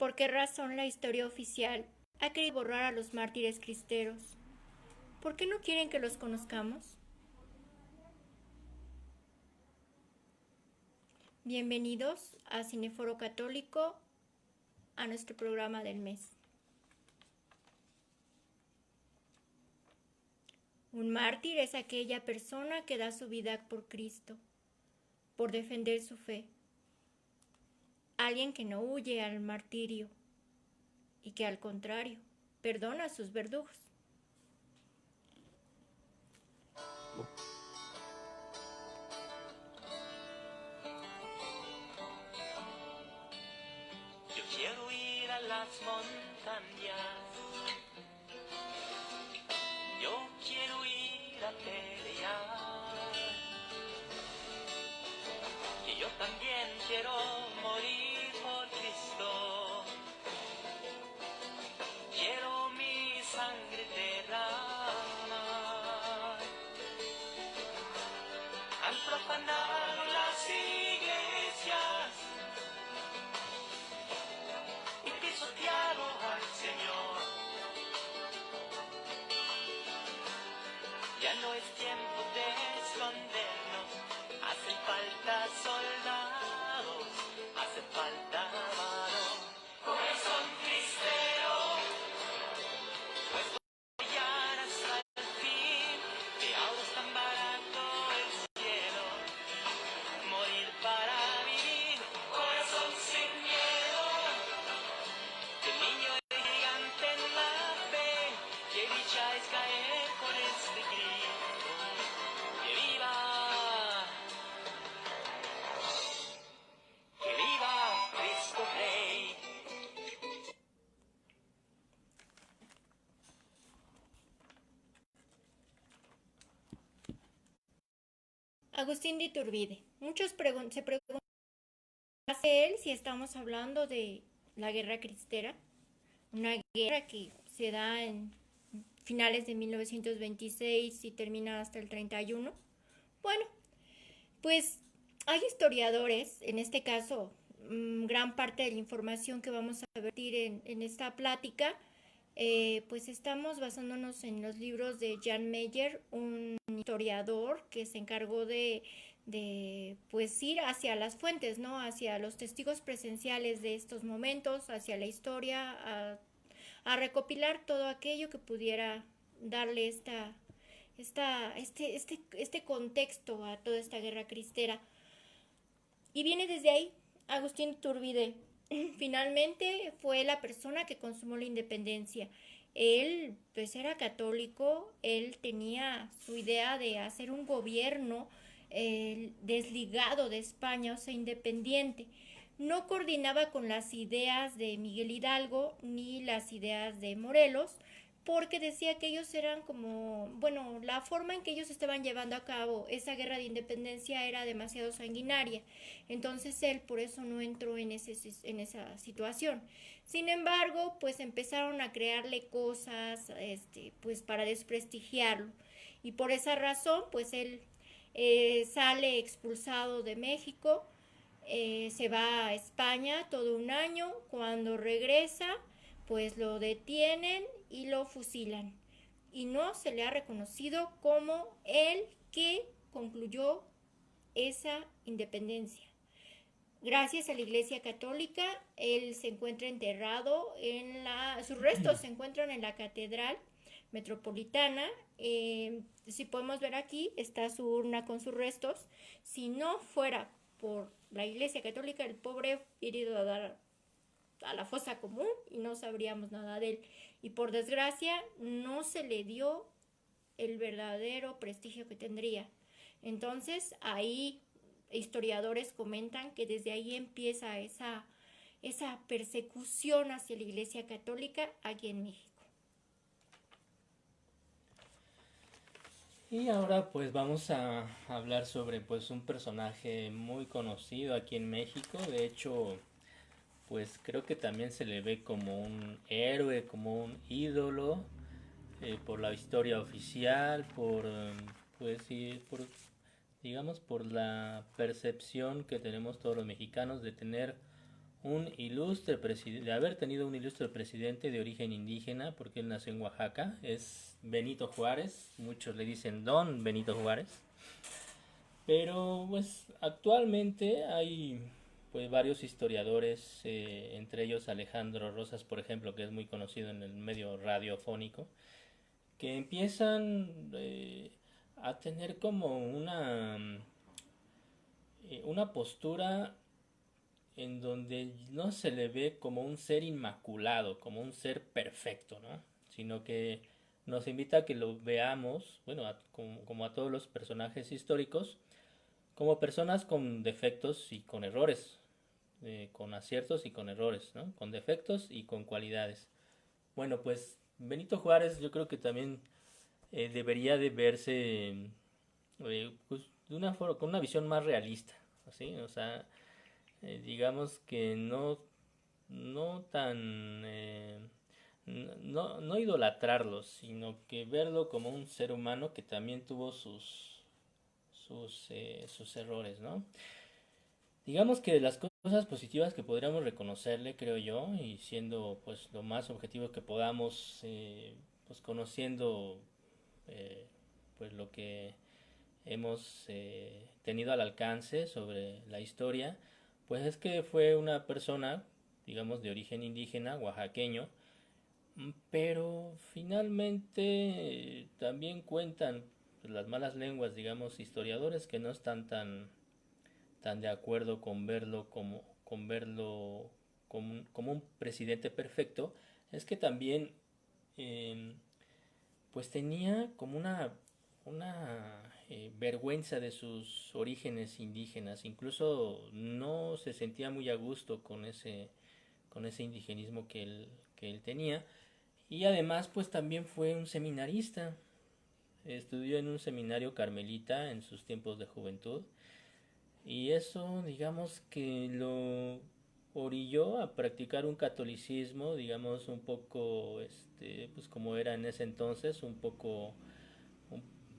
¿Por qué razón la historia oficial ha querido borrar a los mártires cristeros? ¿Por qué no quieren que los conozcamos? Bienvenidos a Cineforo Católico, a nuestro programa del mes. Un mártir es aquella persona que da su vida por Cristo, por defender su fe. Alguien que no huye al martirio y que al contrario perdona a sus verdugos. Yo quiero ir a las montañas, yo quiero ir a pelear, que yo también quiero morir por Cristo, quiero mi sangre derramar. Han profanado las iglesias y pisoteado al Señor. Ya no es tiempo de escondernos, hacen falta soldados, hace falta varón. Corazón cristero, pues voy a brillar hasta el fin, que ahora es tan barato el cielo, morir para vivir. Corazón sin miedo, que niño es gigante en la fe, que dicha es caer con este grito, que viva Cristo Rey. Agustín de Iturbide. Muchos se preguntan ¿qué hace él si estamos hablando de la guerra cristera? Una guerra que se da en finales de 1926 y termina hasta el 31. Bueno, pues hay historiadores, en este caso, gran parte de la información que vamos a vertir en esta plática, pues estamos basándonos en los libros de Jan Meyer, un historiador que se encargó de pues ir hacia las fuentes, ¿no? Hacia los testigos presenciales de estos momentos, hacia la historia, a recopilar todo aquello que pudiera darle este contexto a toda esta guerra cristera. Y viene desde ahí. Agustín Iturbide finalmente fue la persona que consumó la independencia. Él pues era católico, él tenía su idea de hacer un gobierno desligado de España, o sea, independiente. No coordinaba con las ideas de Miguel Hidalgo ni las ideas de Morelos, porque decía que ellos eran como, bueno, la forma en que ellos estaban llevando a cabo esa guerra de independencia era demasiado sanguinaria. Entonces él por eso no entró en esa situación. Sin embargo, pues empezaron a crearle cosas, pues para desprestigiarlo. Y por esa razón, pues él sale expulsado de México, se va a España todo un año. Cuando regresa, pues lo detienen y lo fusilan. Y no se le ha reconocido como el que concluyó esa independencia. Gracias a la Iglesia Católica, él se encuentra enterrado sus restos se encuentran en la Catedral Metropolitana. Si podemos ver aquí, está su urna con sus restos. Si no fuera por la Iglesia Católica, el pobre hubiera ido a dar a la fosa común y no sabríamos nada de él. Y por desgracia, no se le dio el verdadero prestigio que tendría. Entonces, ahí historiadores comentan que desde ahí empieza esa persecución hacia la Iglesia Católica aquí en México. Y ahora pues vamos a hablar sobre pues un personaje muy conocido aquí en México. De hecho, pues creo que también se le ve como un héroe, como un ídolo, por la historia oficial, pues sí, digamos por la percepción que tenemos todos los mexicanos de tener de haber tenido un ilustre presidente de origen indígena, porque él nació en Oaxaca, es Benito Juárez, muchos le dicen Don Benito Juárez, pero pues actualmente hay pues varios historiadores, entre ellos Alejandro Rosas, por ejemplo, que es muy conocido en el medio radiofónico, que empiezan a tener como una postura en donde no se le ve como un ser inmaculado, como un ser perfecto, ¿no? Sino que nos invita a que lo veamos, bueno, como a todos los personajes históricos, como personas con defectos y con errores, con aciertos y con errores, ¿no? Con defectos y con cualidades. Bueno, pues Benito Juárez yo creo que también debería de verse pues, de una forma, con una visión más realista, ¿sí? O sea, digamos que no tan no idolatrarlo, sino que verlo como un ser humano que también tuvo sus errores, ¿no? Digamos que de las cosas positivas que podríamos reconocerle, creo yo, y siendo pues lo más objetivo que podamos, pues conociendo eh, pues lo que hemos tenido al alcance sobre la historia, pues es que fue una persona, digamos, de origen indígena, oaxaqueño, pero finalmente también cuentan pues, las malas lenguas, digamos, historiadores que no están tan de acuerdo con verlo como un presidente perfecto, es que también eh, pues tenía como una vergüenza de sus orígenes indígenas, incluso no se sentía muy a gusto con ese indigenismo que él tenía, y además pues también fue un seminarista, estudió en un seminario carmelita en sus tiempos de juventud, y eso digamos que lo orilló a practicar un catolicismo, digamos un poco, pues como era en ese entonces, un,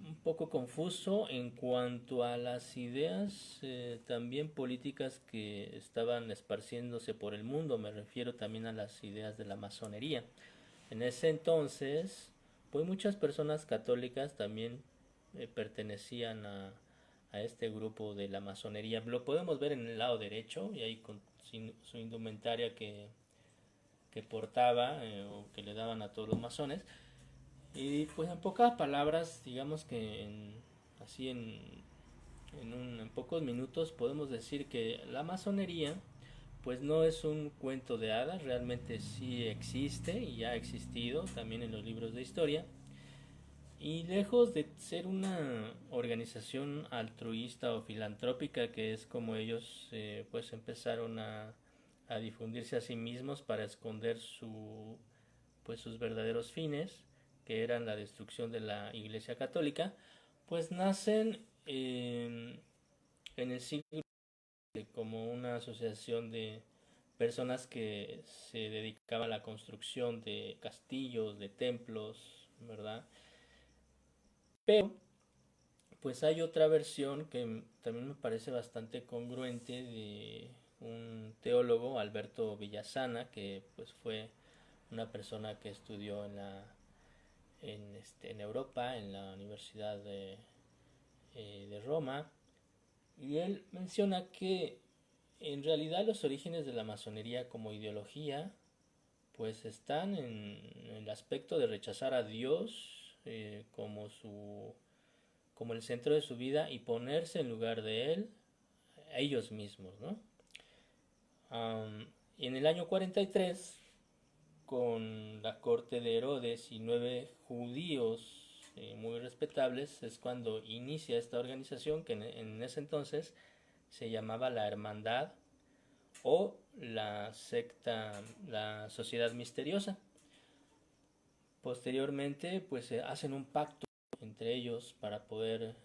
un poco confuso en cuanto a las ideas también políticas que estaban esparciéndose por el mundo. Me refiero también a las ideas de la masonería. En ese entonces, pues muchas personas católicas también pertenecían a este grupo de la masonería. Lo podemos ver en el lado derecho y ahí con su indumentaria que portaba o que le daban a todos los masones. Y pues en pocas palabras, digamos que así en pocos minutos podemos decir que la masonería pues no es un cuento de hadas, realmente sí existe y ha existido también en los libros de historia. Y lejos de ser una organización altruista o filantrópica, que es como ellos pues empezaron a difundirse a sí mismos para esconder pues sus verdaderos fines, que eran la destrucción de la Iglesia Católica, pues nacen en el siglo como una asociación de personas que se dedicaban a la construcción de castillos, de templos, ¿verdad? Pero pues hay otra versión que también me parece bastante congruente de un teólogo, Alberto Villasana, que pues fue una persona que estudió en Europa, en la Universidad de Roma, y él menciona que en realidad los orígenes de la masonería como ideología pues están en el aspecto de rechazar a Dios como el centro de su vida y ponerse en lugar de él a ellos mismos, ¿no? Y en el año 43, con la corte de Herodes y 9 judíos muy respetables, es cuando inicia esta organización que en ese entonces se llamaba la Hermandad o la secta, la Sociedad Misteriosa. Posteriormente, pues hacen un pacto entre ellos para poder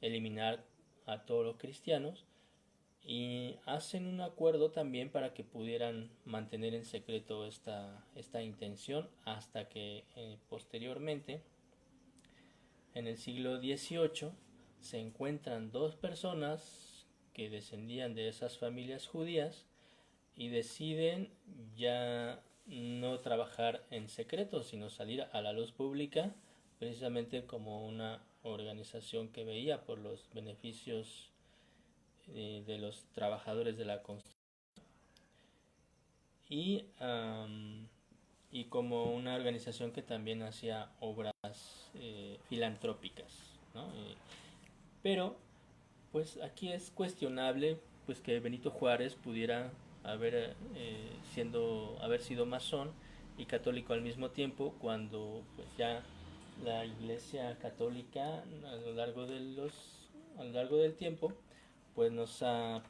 eliminar a todos los cristianos y hacen un acuerdo también para que pudieran mantener en secreto esta intención hasta que posteriormente, en el siglo XVIII, se encuentran dos personas que descendían de esas familias judías y deciden ya no trabajar en secreto, sino salir a la luz pública, precisamente como una organización que veía por los beneficios de los trabajadores de la construcción y, y como una organización que también hacía obras filantrópicas, ¿no? Pero pues aquí es cuestionable pues que Benito Juárez pudiera haber sido masón y católico al mismo tiempo, cuando pues ya la Iglesia Católica a lo largo del tiempo pues nos ha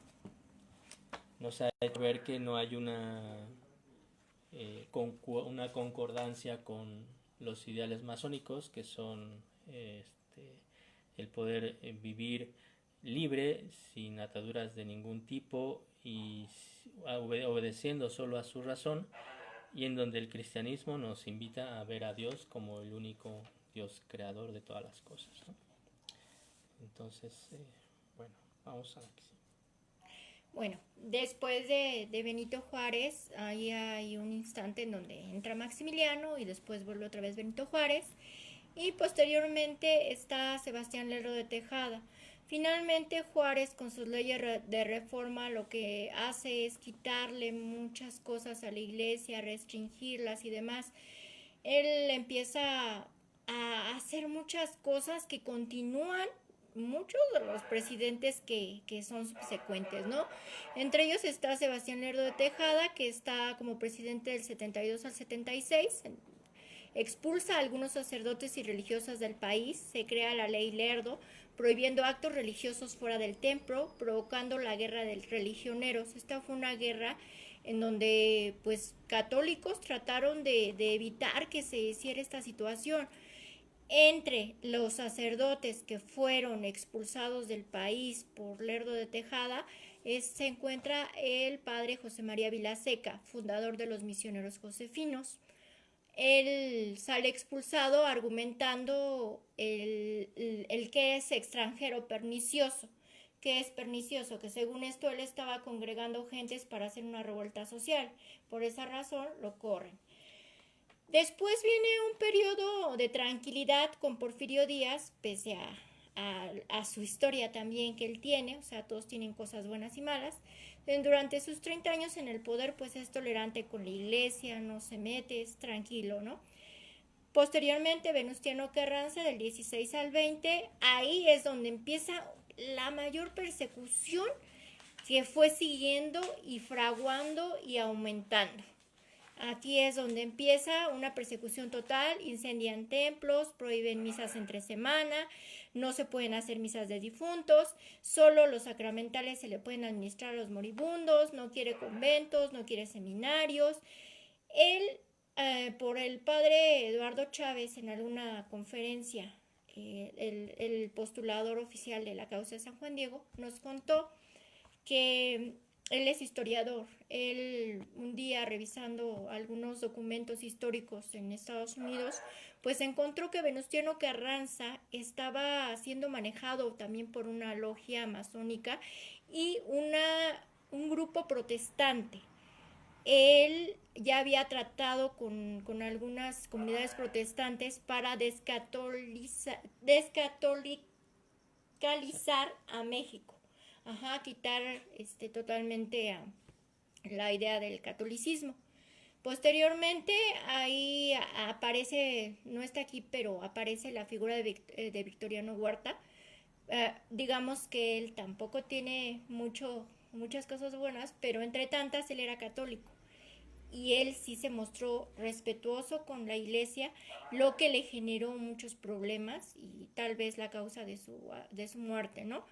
hecho ver que no hay una concordancia con los ideales masónicos, que son el poder vivir libre, sin ataduras de ningún tipo y obedeciendo solo a su razón, y en donde el cristianismo nos invita a ver a Dios como el único Dios creador de todas las cosas, ¿no? Entonces, bueno, vamos a la que sigue. Bueno, después de Benito Juárez, ahí hay un instante en donde entra Maximiliano y después vuelve otra vez Benito Juárez. Y posteriormente está Sebastián Lerdo de Tejada. Finalmente Juárez, con sus leyes de reforma, lo que hace es quitarle muchas cosas a la iglesia, restringirlas y demás. Él empieza a hacer muchas cosas que continúan muchos de los presidentes que son subsecuentes, ¿no? Entre ellos está Sebastián Lerdo de Tejada, que está como presidente del 72 al 76, expulsa a algunos sacerdotes y religiosas del país, se crea la ley Lerdo, prohibiendo actos religiosos fuera del templo, provocando la guerra de religioneros. Esta fue una guerra en donde pues católicos trataron de evitar que se hiciera esta situación. Entre los sacerdotes que fueron expulsados del país por Lerdo de Tejada se encuentra el padre José María Vilaseca, fundador de los misioneros josefinos. Él sale expulsado argumentando el que es extranjero pernicioso. ¿Qué es pernicioso? Que según esto él estaba congregando gentes para hacer una revuelta social. Por esa razón lo corren. Después viene un periodo de tranquilidad con Porfirio Díaz, pese a su historia también que él tiene, o sea, todos tienen cosas buenas y malas. Durante sus 30 años en el poder, pues es tolerante con la iglesia, no se mete, es tranquilo, ¿no? Posteriormente, Venustiano Carranza, del 16 al 20, ahí es donde empieza la mayor persecución que fue siguiendo y fraguando y aumentando. Aquí es donde empieza una persecución total, incendian templos, prohíben misas entre semana, no se pueden hacer misas de difuntos, solo los sacramentales se le pueden administrar a los moribundos, no quiere conventos, no quiere seminarios. Él, por el padre Eduardo Chávez, en alguna conferencia, el postulador oficial de la causa de San Juan Diego, nos contó que él es historiador. Él un día revisando algunos documentos históricos en Estados Unidos, pues encontró que Venustiano Carranza estaba siendo manejado también por una logia masónica y un grupo protestante. Él ya había tratado con algunas comunidades protestantes para descatolicizar a México. Ajá, quitar totalmente la idea del catolicismo. Posteriormente, ahí aparece, no está aquí, pero aparece la figura de Victoriano Huerta. Digamos que él tampoco tiene muchas cosas buenas, pero entre tantas él era católico. Y él sí se mostró respetuoso con la iglesia, lo que le generó muchos problemas y tal vez la causa de su muerte, ¿no?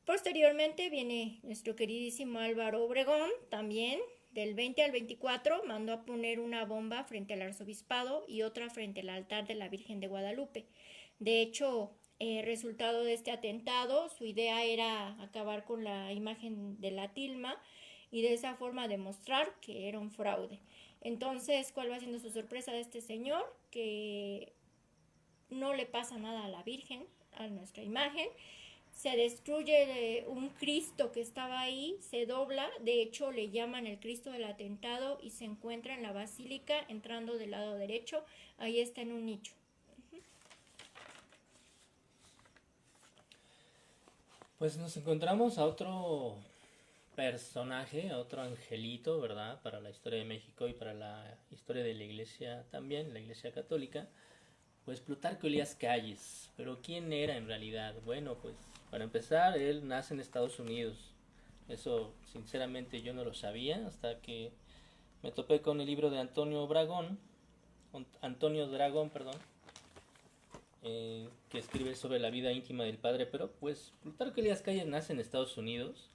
Posteriormente viene nuestro queridísimo Álvaro Obregón, también del 20 al 24 mandó a poner una bomba frente al arzobispado y otra frente al altar de la Virgen de Guadalupe. De hecho, resultado de este atentado, su idea era acabar con la imagen de la tilma y de esa forma demostrar que era un fraude. Entonces, ¿cuál va siendo su sorpresa de este señor? Que no le pasa nada a la Virgen, a nuestra imagen, se destruye un Cristo que estaba ahí, se dobla, de hecho le llaman el Cristo del atentado y se encuentra en la basílica entrando del lado derecho, ahí está en un nicho. Pues nos encontramos a otro personaje, a otro angelito, ¿verdad? Para la historia de México y para la historia de la iglesia también, la iglesia católica. Pues Plutarco Elías Calles. Pero ¿quién era en realidad? Bueno, pues para empezar, él nace en Estados Unidos. Eso sinceramente yo no lo sabía hasta que me topé con el libro de Antonio Dragón, perdón, que escribe sobre la vida íntima del padre. Pero pues Plutarco Elías Calles nace en Estados Unidos,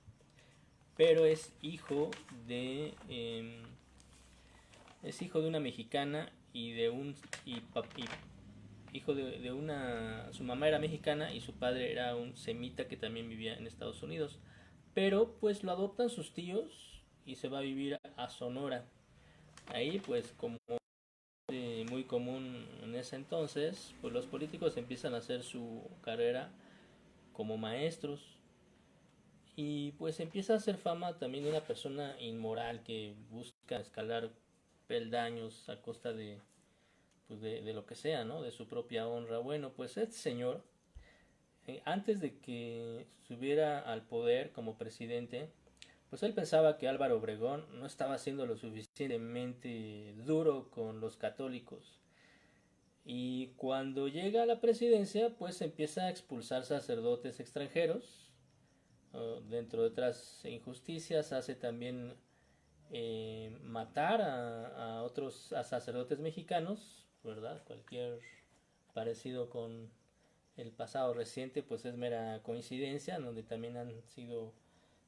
pero es hijo de una mexicana y de un hijo de una, su mamá era mexicana y su padre era un semita que también vivía en Estados Unidos, pero pues lo adoptan sus tíos y se va a vivir a Sonora. Ahí pues como muy común en ese entonces, pues los políticos empiezan a hacer su carrera como maestros y pues empieza a hacer fama también de una persona inmoral que busca escalar peldaños a costa de lo que sea, ¿no? De su propia honra. Bueno, pues este señor, antes de que subiera al poder como presidente, pues él pensaba que Álvaro Obregón no estaba siendo lo suficientemente duro con los católicos. Y cuando llega a la presidencia, pues empieza a expulsar sacerdotes extranjeros. Dentro de otras injusticias, hace también matar a otros a sacerdotes mexicanos, ¿verdad? Cualquier parecido con el pasado reciente pues es mera coincidencia, donde también han sido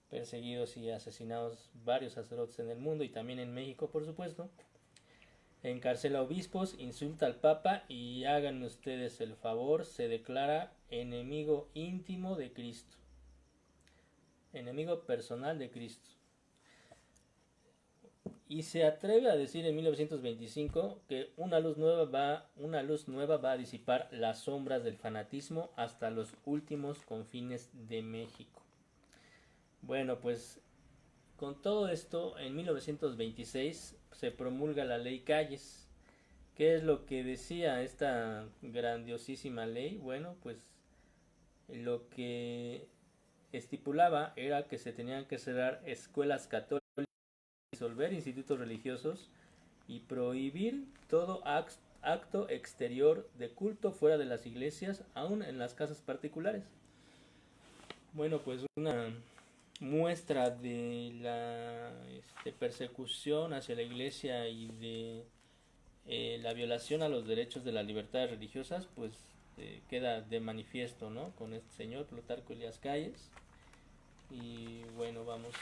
perseguidos y asesinados varios sacerdotes en el mundo y también en México, por supuesto. Encarcela obispos, insulta al Papa y hagan ustedes el favor, se declara enemigo íntimo de Cristo, enemigo personal de Cristo. Y se atreve a decir en 1925 que una luz nueva va a disipar las sombras del fanatismo hasta los últimos confines de México. Bueno, pues con todo esto, en 1926 se promulga la ley Calles. ¿Qué es lo que decía esta grandiosísima ley? Bueno, pues lo que estipulaba era que se tenían que cerrar escuelas católicas, disolver institutos religiosos y prohibir todo acto exterior de culto fuera de las iglesias, aún en las casas particulares. Bueno, pues una muestra de la persecución hacia la iglesia y de la violación a los derechos de las libertades religiosas, pues queda de manifiesto, ¿no? Con este señor Plutarco Elías Calles. Y bueno, vamos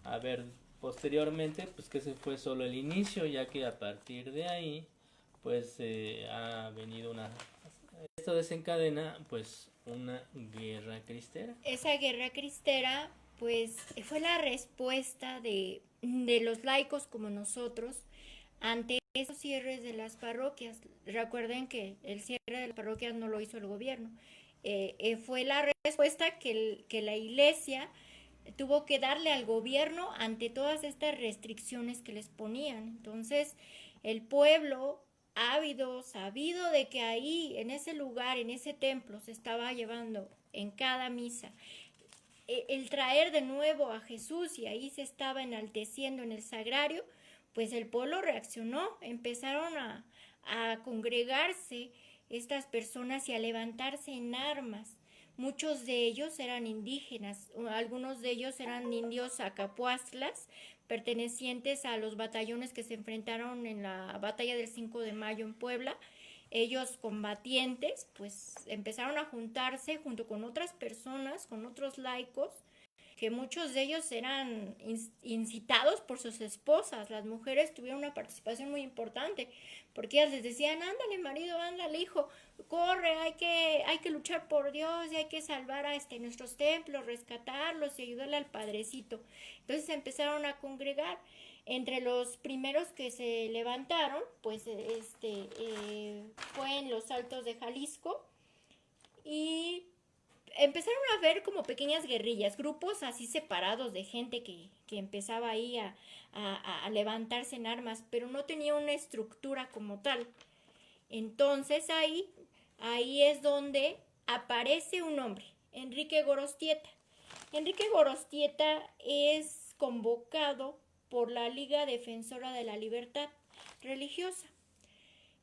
a ver posteriormente pues que ese fue solo el inicio, ya que a partir de ahí pues ha venido esto desencadena pues una guerra cristera. Esa guerra cristera pues fue la respuesta de los laicos como nosotros ante esos cierres de las parroquias. Recuerden que el cierre de las parroquias no lo hizo el gobierno. Fue la respuesta que la iglesia tuvo que darle al gobierno ante todas estas restricciones que les ponían. Entonces, el pueblo ávido, sabido de que ahí, en ese lugar, en ese templo, se estaba llevando en cada misa el traer de nuevo a Jesús y ahí se estaba enalteciendo en el sagrario, pues el pueblo reaccionó, empezaron a congregarse estas personas y a levantarse en armas. Muchos de ellos eran indígenas, algunos de ellos eran indios acapuastlas, pertenecientes a los batallones que se enfrentaron en la batalla del 5 de mayo en Puebla. Ellos combatientes pues empezaron a juntarse junto con otras personas, con otros laicos, que muchos de ellos eran incitados por sus esposas. Las mujeres tuvieron una participación muy importante, porque ellas les decían, ándale marido, ándale hijo, corre, hay que luchar por Dios y hay que salvar a nuestros templos, rescatarlos y ayudarle al Padrecito. Entonces se empezaron a congregar. Entre los primeros que se levantaron, pues fue en los Altos de Jalisco y empezaron a ver como pequeñas guerrillas, grupos así separados de gente que empezaba ahí a levantarse en armas, pero no tenía una estructura como tal. Entonces ahí es donde aparece un hombre, Enrique Gorostieta. Enrique Gorostieta es convocado por la Liga Defensora de la Libertad Religiosa.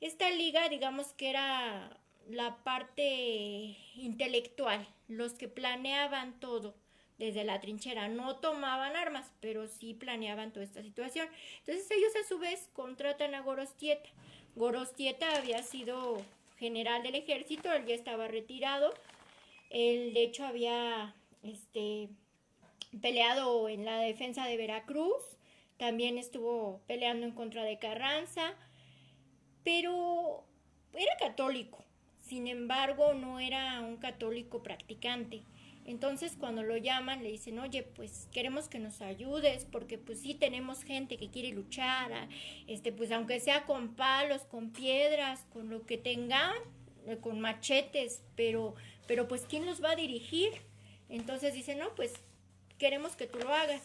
Esta liga, digamos que era la parte intelectual, los que planeaban todo desde la trinchera. No tomaban armas, pero sí planeaban toda esta situación. Entonces ellos a su vez contratan a Gorostieta. Gorostieta había sido general del ejército, él ya estaba retirado. Él de hecho había peleado en la defensa de Veracruz, también estuvo peleando en contra de Carranza, pero era católico, sin embargo no era un católico practicante. Entonces cuando lo llaman le dicen, oye, pues queremos que nos ayudes porque pues sí tenemos gente que quiere luchar, pues aunque sea con palos, con piedras, con lo que tengan, con machetes, pero pues ¿quién los va a dirigir? Entonces dice, no, pues queremos que tú lo hagas.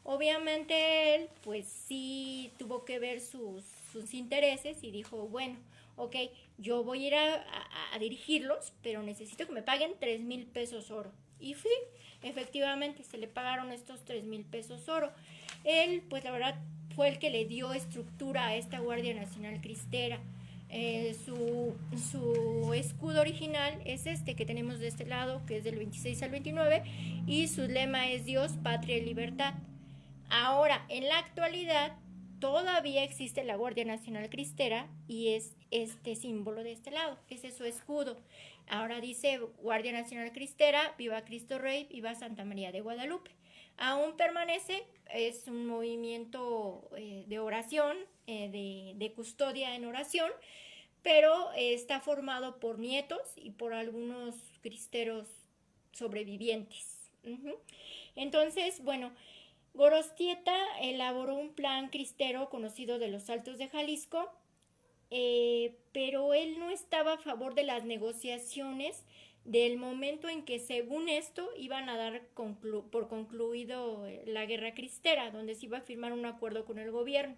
Obviamente él pues sí tuvo que ver sus intereses y dijo, bueno, ok, yo voy a ir a dirigirlos, pero necesito que me paguen 3,000 pesos oro. Y sí, efectivamente se le pagaron estos 3,000 pesos oro. Él, pues la verdad, fue el que le dio estructura a esta Guardia Nacional Cristera. Su escudo original es este que tenemos de este lado, que es del 26 al 29, y su lema es Dios, Patria y Libertad. Ahora, en la actualidad, todavía existe la Guardia Nacional Cristera y es este símbolo de este lado, ese es su escudo. Ahora dice Guardia Nacional Cristera, viva Cristo Rey, viva Santa María de Guadalupe. Aún permanece, es un movimiento de oración, de custodia en oración, pero está formado por nietos y por algunos cristeros sobrevivientes. Entonces, bueno, Gorostieta elaboró un plan cristero conocido de los Altos de Jalisco, pero él no estaba a favor de las negociaciones del momento en que, según esto, iban a dar por concluido la guerra cristera, donde se iba a firmar un acuerdo con el gobierno.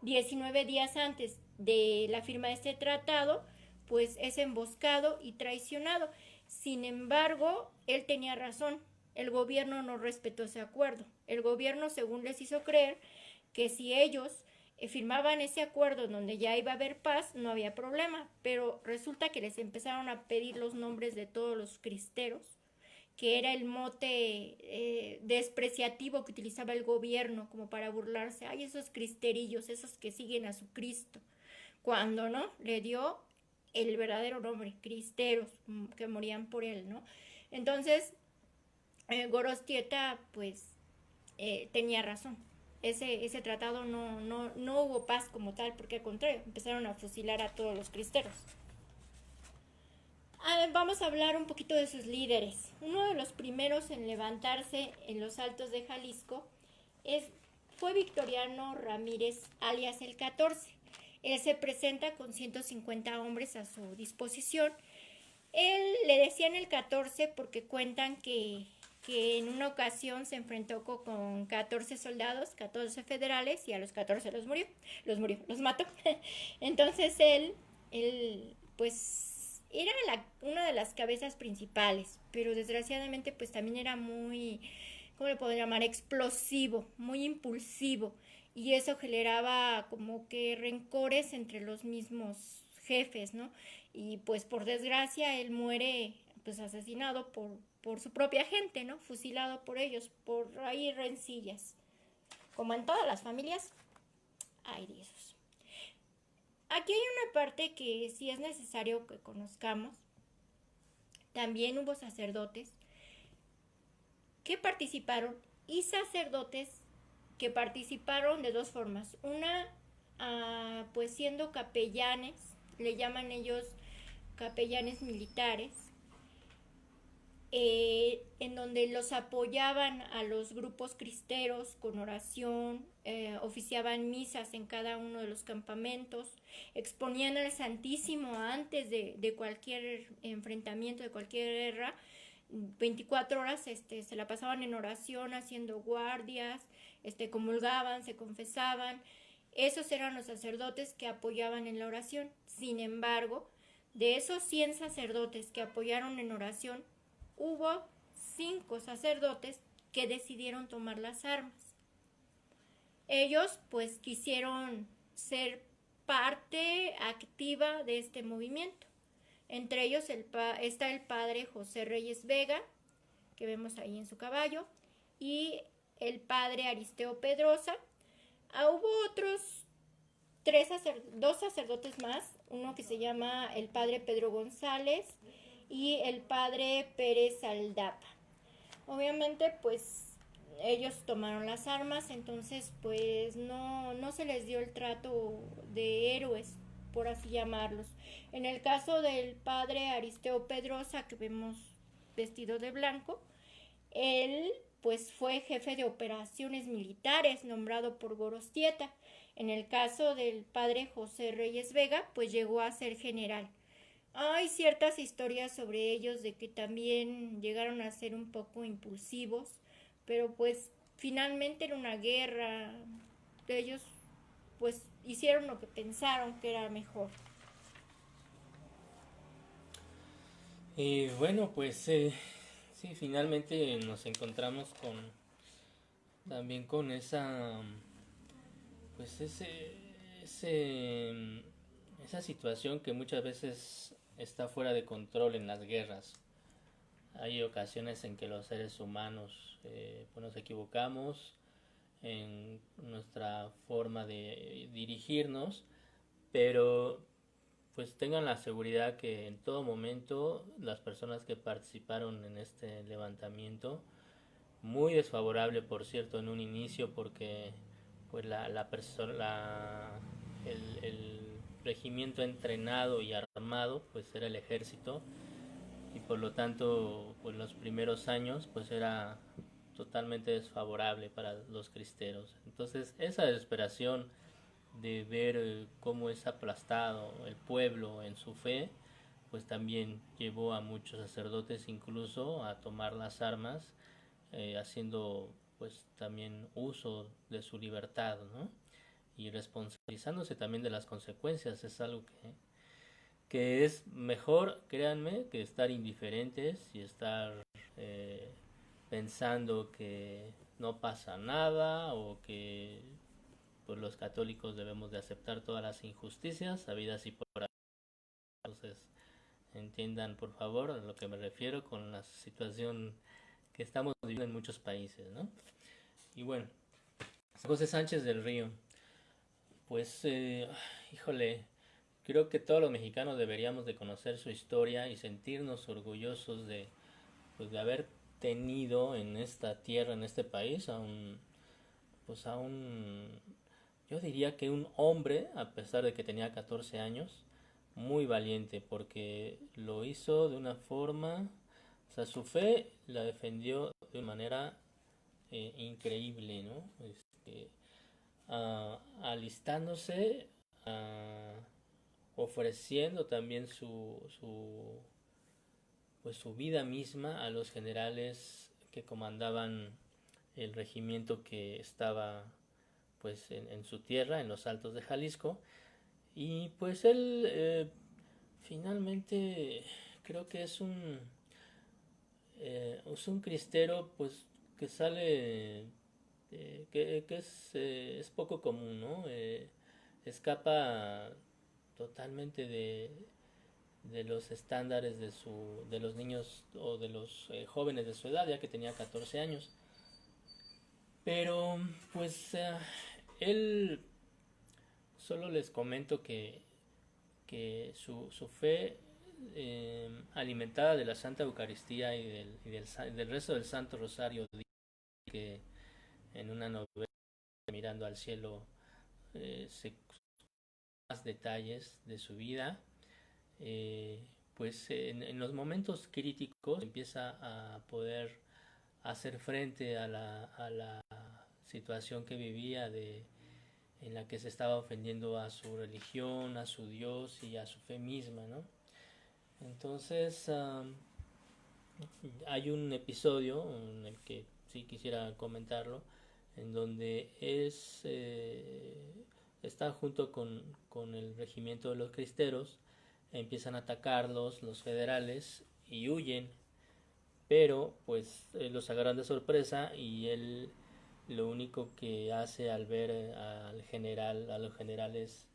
19 días antes de la firma de este tratado, pues es emboscado y traicionado. Sin embargo, él tenía razón. El gobierno no respetó ese acuerdo. El gobierno, según les hizo creer, que si ellos firmaban ese acuerdo donde ya iba a haber paz, no había problema. Pero resulta que les empezaron a pedir los nombres de todos los cristeros, que era el mote despreciativo que utilizaba el gobierno como para burlarse. Ay, esos cristerillos, esos que siguen a su Cristo. Cuando no, le dio el verdadero nombre, cristeros, que morían por él, ¿no? Entonces, Gorostieta, pues, tenía razón. Ese tratado no hubo paz como tal, porque al contrario, empezaron a fusilar a todos los cristeros. Vamos a hablar un poquito de sus líderes. Uno de los primeros en levantarse en los Altos de Jalisco fue Victoriano Ramírez, alias el 14. Él se presenta con 150 hombres a su disposición. Él le decían el 14 porque cuentan que en una ocasión se enfrentó con 14 soldados, 14 federales, y a los 14 los mató. Entonces él pues era una de las cabezas principales, pero desgraciadamente pues también era muy, ¿cómo le puedo llamar? Explosivo, muy impulsivo, y eso generaba como que rencores entre los mismos jefes, ¿no? Y pues por desgracia él muere pues asesinado por su propia gente, ¿no? Fusilado por ellos, por ahí rencillas. Como en todas las familias, hay de esos. Aquí hay una parte que sí es necesario que conozcamos. También hubo sacerdotes que participaron y sacerdotes que participaron de dos formas. Una, pues siendo capellanes, le llaman ellos capellanes militares, en donde los apoyaban a los grupos cristeros con oración, oficiaban misas en cada uno de los campamentos, exponían al Santísimo antes de cualquier enfrentamiento, de cualquier guerra, 24 horas se la pasaban en oración, haciendo guardias, comulgaban, se confesaban. Esos eran los sacerdotes que apoyaban en la oración. Sin embargo, de esos 100 sacerdotes que apoyaron en oración, hubo 5 sacerdotes que decidieron tomar las armas. Ellos pues quisieron ser parte activa de este movimiento. Entre ellos está el padre José Reyes Vega, que vemos ahí en su caballo, y el padre Aristeo Pedrosa. Hubo otros 2 sacerdotes más, uno que se llama el padre Pedro González y el padre Pérez Aldapa. Obviamente pues ellos tomaron las armas, entonces pues no se les dio el trato de héroes, por así llamarlos. En el caso del padre Aristeo Pedrosa, que vemos vestido de blanco, él pues fue jefe de operaciones militares nombrado por Gorostieta. En el caso del padre José Reyes Vega, pues llegó a ser general. Hay ciertas historias sobre ellos de que también llegaron a ser un poco impulsivos, pero pues finalmente era una guerra. Ellos pues hicieron lo que pensaron que era mejor. Y bueno, pues sí, finalmente nos encontramos también con esa, pues esa situación que muchas veces está fuera de control en las guerras. Hay ocasiones en que los seres humanos pues nos equivocamos en nuestra forma de dirigirnos, pero pues tengan la seguridad que en todo momento las personas que participaron en este levantamiento, muy desfavorable por cierto en un inicio, porque pues el regimiento entrenado y armado pues era el ejército, y por lo tanto pues los primeros años pues era totalmente desfavorable para los cristeros. Entonces esa desesperación de ver cómo es aplastado el pueblo en su fe, pues también llevó a muchos sacerdotes incluso a tomar las armas, haciendo pues también uso de su libertad, ¿no? Y responsabilizándose también de las consecuencias. Es algo que es mejor, créanme, que estar indiferentes y estar pensando que no pasa nada, o que pues los católicos debemos de aceptar todas las injusticias habidas y por haber. Entonces entiendan por favor a lo que me refiero con la situación que estamos viviendo en muchos países, ¿no? Y bueno, José Sánchez del Río, pues híjole, creo que todos los mexicanos deberíamos de conocer su historia y sentirnos orgullosos pues, de haber tenido en esta tierra, en este país, pues a un, yo diría que un hombre, a pesar de que tenía 14 años, muy valiente, porque lo hizo de una forma, o sea, su fe la defendió de una manera increíble, ¿no? Alistándose, ofreciendo también pues su vida misma a los generales que comandaban el regimiento que estaba pues en su tierra, en los Altos de Jalisco. Y pues él finalmente creo que es un cristero pues que sale, es poco común, ¿no? Escapa totalmente de los estándares de los niños o de los jóvenes de su edad, ya que tenía 14 años. Pero pues él, solo les comento que su fe, alimentada de la Santa Eucaristía del resto del Santo Rosario, que en una novela, Mirando al Cielo, se más detalles de su vida, pues en los momentos críticos empieza a poder hacer frente a la situación que vivía, en la que se estaba ofendiendo a su religión, a su Dios y a su fe misma, ¿no? Entonces, Hay un episodio en el que sí quisiera comentarlo, en donde está junto con el regimiento de los cristeros, empiezan a atacarlos los federales y huyen, pero pues los agarran de sorpresa y él lo único que hace al ver a los generales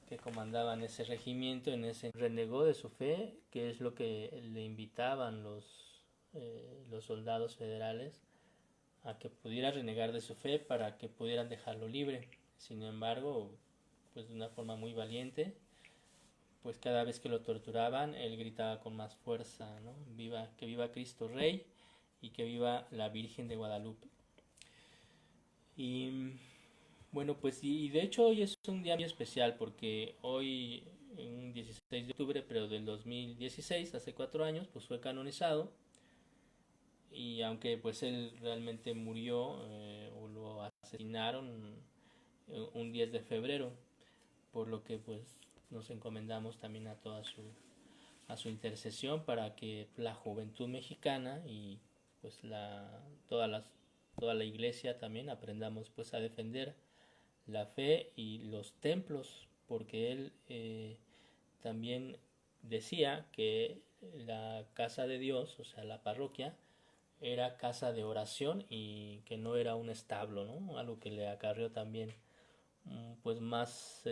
que comandaban ese regimiento en ese renegó de su fe, que es lo que le invitaban los soldados federales a que pudiera renegar de su fe para que pudieran dejarlo libre. Sin embargo, pues de una forma muy valiente, pues cada vez que lo torturaban, él gritaba con más fuerza, ¿no? Que viva Cristo Rey y que viva la Virgen de Guadalupe. Y bueno, pues y de hecho hoy es un día muy especial porque hoy, un 16 de octubre, pero del 2016, hace 4 años, pues fue canonizado. Y aunque pues él realmente murió o lo asesinaron un 10 de febrero, por lo que pues nos encomendamos también a su intercesión para que la juventud mexicana y pues toda la iglesia también aprendamos pues a defender la fe y los templos, porque él también decía que la casa de Dios, o sea, la parroquia, era casa de oración y que no era un establo, ¿no? Algo que le acarreó también pues más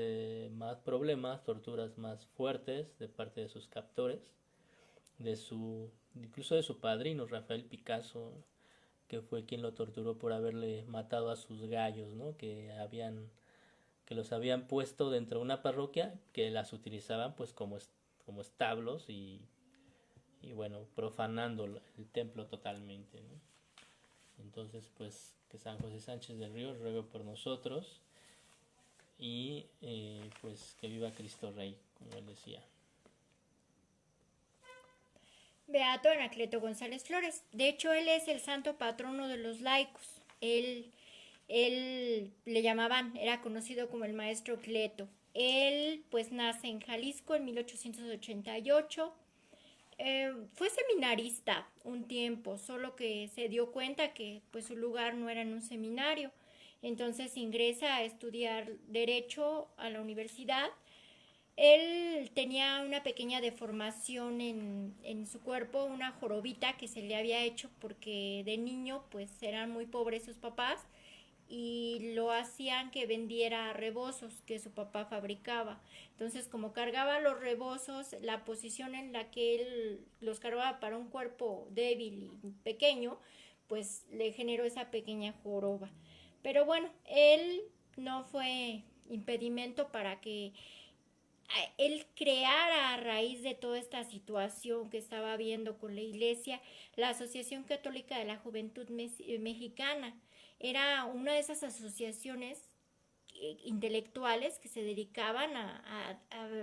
problemas, torturas más fuertes de parte de sus captores, incluso de su padrino Rafael Picasso, que fue quien lo torturó por haberle matado a sus gallos, ¿no? Que los habían puesto dentro de una parroquia que las utilizaban pues como establos y bueno, profanando el templo totalmente, ¿no? Entonces, pues que San José Sánchez del Río ruegue por nosotros y pues que viva Cristo Rey, como él decía. Beato Anacleto González Flores. De hecho, él es el santo patrono de los laicos. Él le llamaban, era conocido como el maestro Cleto. Él pues nace en Jalisco en 1888. Fue seminarista un tiempo, solo que se dio cuenta que pues su lugar no era en un seminario. Entonces ingresa a estudiar Derecho a la universidad. Él tenía una pequeña deformación en su cuerpo, una jorobita que se le había hecho porque de niño pues eran muy pobres sus papás y lo hacían que vendiera rebozos que su papá fabricaba. Entonces, como cargaba los rebozos, la posición en la que él los cargaba para un cuerpo débil y pequeño, pues le generó esa pequeña joroba. Pero bueno, él no fue impedimento para que él creara, a raíz de toda esta situación que estaba viendo con la iglesia, la Asociación Católica de la Juventud Mexicana. Era una de esas asociaciones intelectuales que se dedicaban a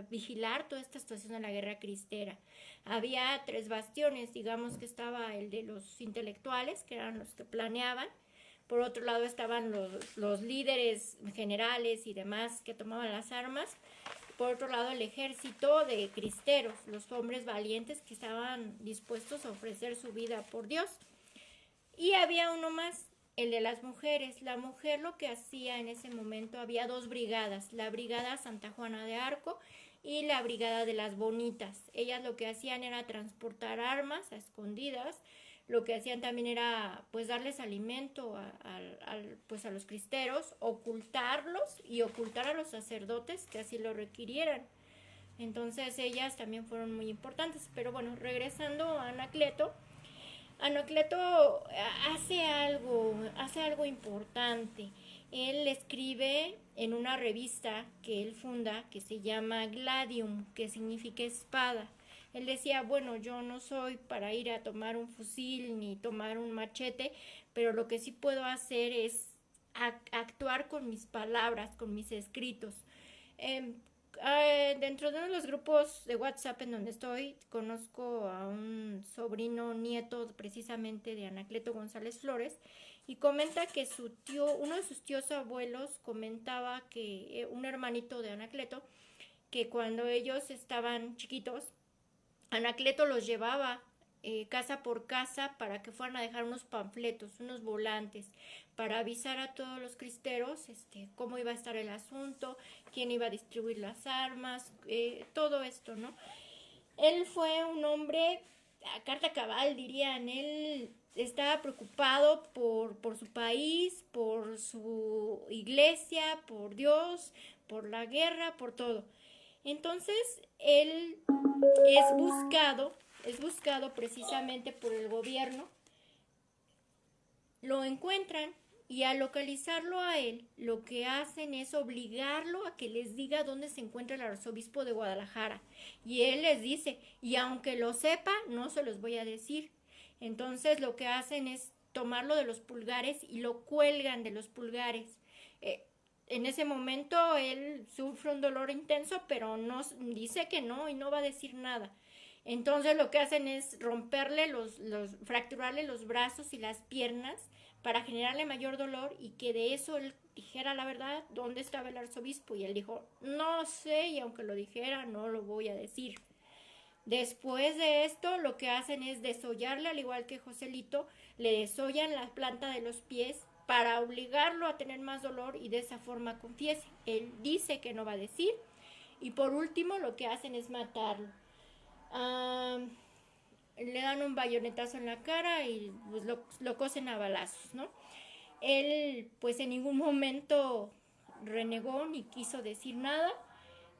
vigilar toda esta situación de la guerra cristera. Había 3 bastiones, digamos que estaba el de los intelectuales, que eran los que planeaban. Por otro lado estaban los líderes generales y demás que tomaban las armas. Por otro lado, el ejército de cristeros, los hombres valientes que estaban dispuestos a ofrecer su vida por Dios. Y había uno más, el de las mujeres. La mujer lo que hacía en ese momento, había 2 brigadas, la brigada Santa Juana de Arco y la brigada de las Bonitas. Ellas lo que hacían era transportar armas a escondidas. Lo que hacían también era pues darles alimento pues a los cristeros, ocultarlos y ocultar a los sacerdotes que así lo requirieran. Entonces ellas también fueron muy importantes. Pero bueno, regresando a Anacleto, Anacleto hace algo importante. Él escribe en una revista que él funda que se llama Gladium, que significa espada. Él decía, bueno, yo no soy para ir a tomar un fusil ni tomar un machete, pero lo que sí puedo hacer es actuar con mis palabras, con mis escritos. Dentro de uno de los grupos de WhatsApp en donde estoy, conozco a un sobrino nieto precisamente de Anacleto González Flores y comenta que uno de sus tíos abuelos comentaba que un hermanito de Anacleto, que cuando ellos estaban chiquitos, Anacleto los llevaba casa por casa para que fueran a dejar unos panfletos, unos volantes, para avisar a todos los cristeros cómo iba a estar el asunto, quién iba a distribuir las armas, todo esto, ¿no? Él fue un hombre a carta cabal, dirían. Él estaba preocupado por su país, por su iglesia, por Dios, por la guerra, por todo. Entonces, él es buscado precisamente por el gobierno, lo encuentran y al localizarlo a él, lo que hacen es obligarlo a que les diga dónde se encuentra el arzobispo de Guadalajara. Y él les dice, y aunque lo sepa, no se los voy a decir. Entonces lo que hacen es tomarlo de los pulgares y lo cuelgan de los pulgares. En ese momento él sufre un dolor intenso, pero no dice que no y no va a decir nada. Entonces lo que hacen es romperle fracturarle los brazos y las piernas para generarle mayor dolor y que de eso él dijera la verdad, dónde estaba el arzobispo. Y él dijo, no sé, y aunque lo dijera, no lo voy a decir. Después de esto, lo que hacen es desollarle, al igual que Joselito, le desollan la planta de los pies para obligarlo a tener más dolor y de esa forma confiese. Él dice que no va a decir. Y por último, lo que hacen es matarlo. Le dan un bayonetazo en la cara y pues lo cosen a balazos, ¿no? Él pues en ningún momento renegó ni quiso decir nada.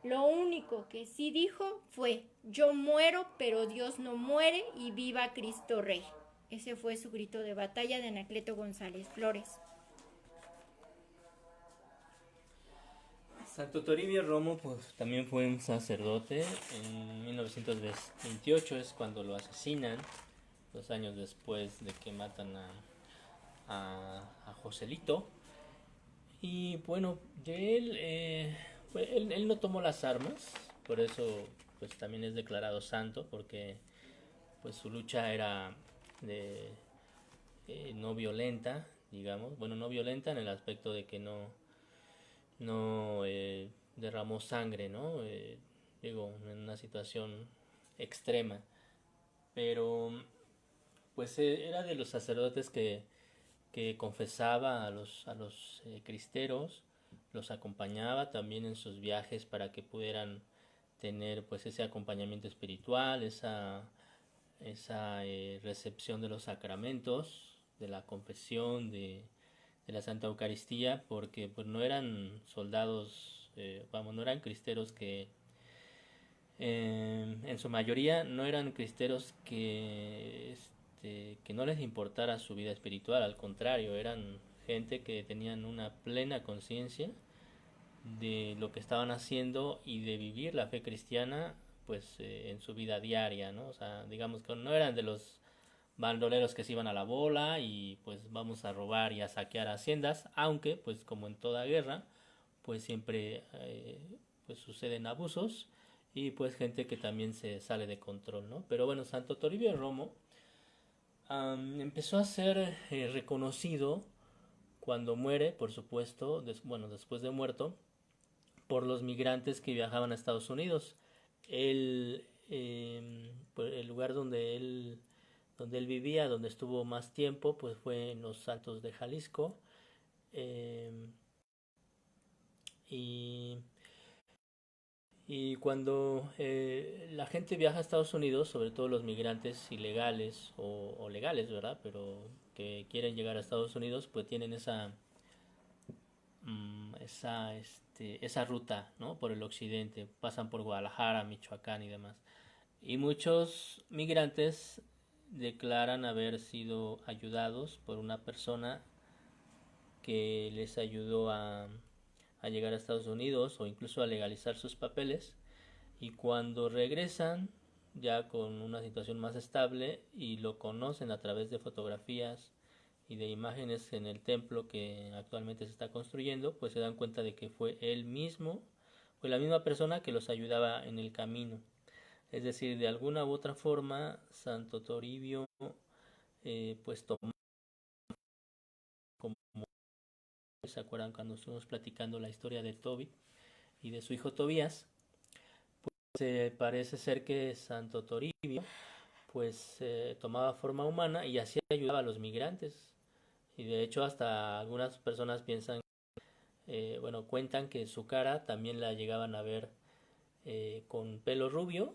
Lo único que sí dijo fue, yo muero, pero Dios no muere y viva Cristo Rey. Ese fue su grito de batalla de Anacleto González Flores. Santo Toribio Romo pues también fue un sacerdote. En 1928 es cuando lo asesinan, 2 años después de que matan a Joselito. Y bueno, de él no tomó las armas, por eso pues también es declarado santo, porque pues su lucha era de no violenta, digamos, bueno, no violenta en el aspecto de que no derramó sangre, ¿no? Digo, en una situación extrema, pero pues era de los sacerdotes que confesaba a los cristeros, los acompañaba también en sus viajes para que pudieran tener pues ese acompañamiento espiritual, esa recepción de los sacramentos, de la confesión, de la Santa Eucaristía, porque pues no eran soldados, no eran cristeros que en su mayoría no eran cristeros que no les importara su vida espiritual, al contrario, eran gente que tenían una plena conciencia de lo que estaban haciendo y de vivir la fe cristiana pues en su vida diaria, ¿no? O sea, digamos que no eran de los bandoleros que se iban a la bola y pues vamos a robar y a saquear haciendas, aunque pues como en toda guerra pues siempre pues suceden abusos y pues gente que también se sale de control, ¿no? Pero bueno, Santo Toribio Romo empezó a ser reconocido cuando muere, por supuesto, después de muerto, por los migrantes que viajaban a Estados Unidos. El lugar donde él vivía, donde estuvo más tiempo, pues fue en los Altos de Jalisco. Eh, y, y cuando la gente viaja a Estados Unidos, sobre todo los migrantes ilegales o legales, ¿verdad? Pero que quieren llegar a Estados Unidos, pues tienen esa ruta, ¿no? Por el occidente, pasan por Guadalajara, Michoacán y demás. Y muchos migrantes declaran haber sido ayudados por una persona que les ayudó a llegar a Estados Unidos o incluso a legalizar sus papeles, y cuando regresan ya con una situación más estable y lo conocen a través de fotografías y de imágenes en el templo que actualmente se está construyendo, pues se dan cuenta de que fue él mismo, fue la misma persona que los ayudaba en el camino. Es decir, de alguna u otra forma, Santo Toribio pues tomó, como se acuerdan cuando estuvimos platicando la historia de Toby y de su hijo Tobías, pues parece ser que Santo Toribio pues tomaba forma humana y así ayudaba a los migrantes. Y de hecho hasta algunas personas piensan, bueno, cuentan que su cara también la llegaban a ver con pelo rubio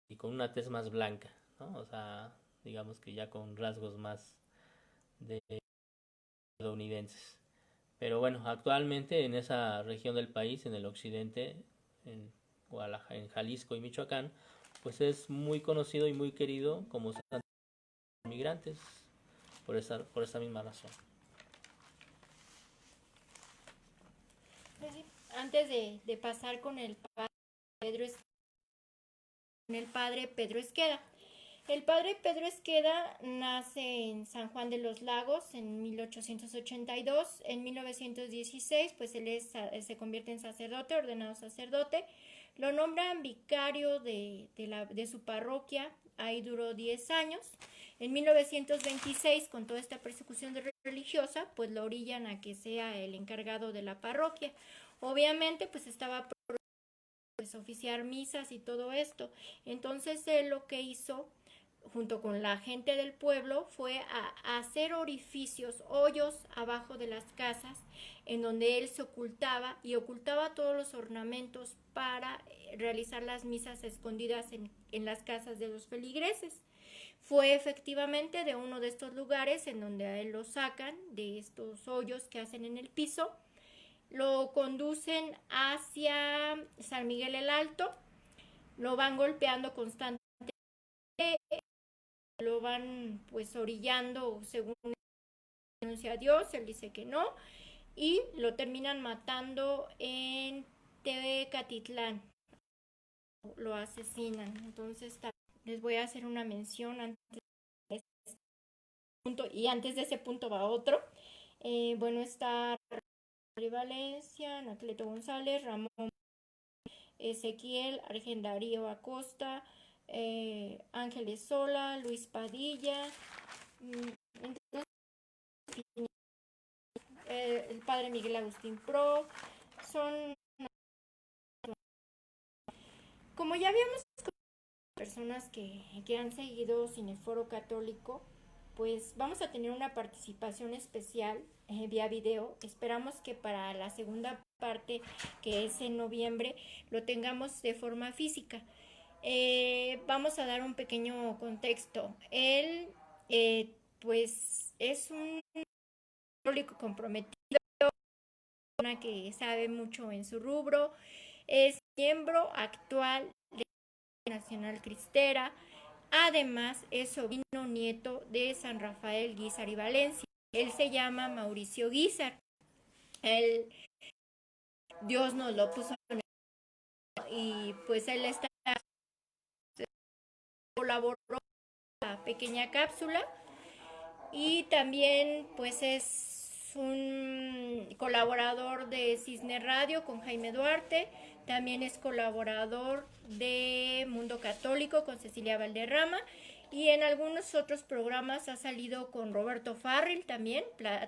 y con una tez más blanca, ¿no? O sea, digamos que ya con rasgos más de estadounidenses. Pero bueno, actualmente en esa región del país, en el occidente, en Guadalajara, en Jalisco y Michoacán, pues es muy conocido y muy querido como santo de migrantes por esa misma razón. Pues sí, antes de pasar con Pedro, con el padre Pedro Esqueda. El padre Pedro Esqueda nace en San Juan de los Lagos en 1882. En 1916, pues se convierte en sacerdote, ordenado sacerdote. Lo nombran vicario de su parroquia. Ahí duró 10 años. En 1926, con toda esta persecución religiosa, pues lo orillan a que sea el encargado de la parroquia. Obviamente, pues estaba pues oficiar misas y todo esto. Entonces él lo que hizo junto con la gente del pueblo fue a hacer orificios, hoyos abajo de las casas en donde él se ocultaba y ocultaba todos los ornamentos para realizar las misas escondidas en las casas de los feligreses. Fue efectivamente de uno de estos lugares en donde a él lo sacan de estos hoyos que hacen en el piso, lo conducen hacia San Miguel el Alto, lo van golpeando constantemente, lo van pues orillando según denuncia a Dios, él dice que no, y lo terminan matando en Tecatitlán, lo asesinan. Entonces les voy a hacer una mención antes de ese punto, y antes de ese punto va otro. Bueno, está Valencia, Anacleto González, Ramón Ezequiel, Argendario Acosta, Ángeles Sola, Luis Padilla, entonces, el padre Miguel Agustín Pro, son, como ya habíamos personas que han seguido Cineforo Católico, pues vamos a tener una participación especial vía video. Esperamos que para la segunda parte, que es en noviembre, lo tengamos de forma física. Vamos a dar un pequeño contexto. Él, pues, es un católico comprometido, una que sabe mucho en su rubro, es miembro actual de la Nacional Cristera. Además, es sobrino nieto de San Rafael Guízar y Valencia. Él se llama Mauricio Guízar. Dios nos lo puso en el, y pues él colaboró en la pequeña cápsula y también pues es un colaborador de Cisne Radio con Jaime Duarte. También es colaborador de Mundo Católico con Cecilia Valderrama, y en algunos otros programas ha salido con Roberto Farril también,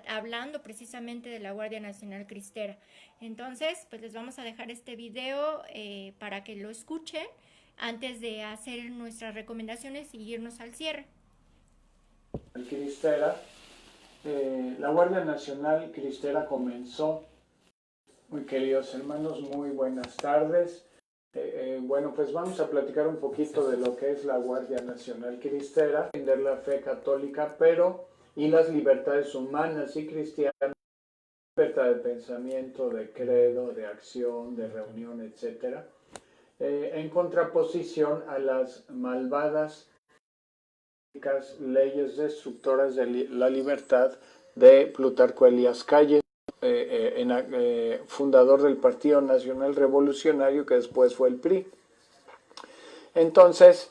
hablando precisamente de la Guardia Nacional Cristera. Entonces, pues les vamos a dejar este video para que lo escuchen antes de hacer nuestras recomendaciones y irnos al cierre. Cristera, la Guardia Nacional Cristera comenzó. Muy queridos hermanos, muy buenas tardes. Bueno, pues vamos a platicar un poquito de lo que es la Guardia Nacional Cristera, defender la fe católica, pero y las libertades humanas y cristianas, libertad de pensamiento, de credo, de acción, de reunión, etc., en contraposición a las malvadas leyes destructoras de la libertad de Plutarco Elías Calles, fundador del Partido Nacional Revolucionario, que después fue el PRI. Entonces,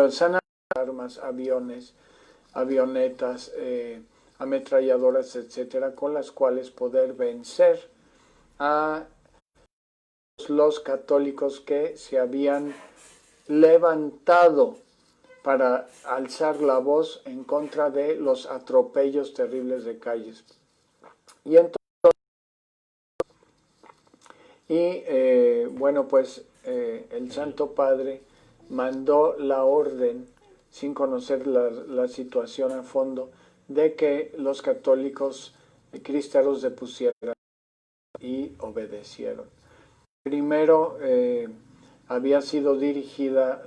sanan armas, aviones, avionetas, ametralladoras, etcétera, con las cuales poder vencer a los católicos que se habían levantado para alzar la voz en contra de los atropellos terribles de Calles. Y entonces, bueno, pues el Santo Padre mandó la orden, sin conocer la situación a fondo, de que los católicos cristeros depusieran y obedecieron. Primero había sido dirigido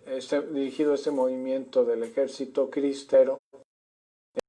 este movimiento del ejército cristero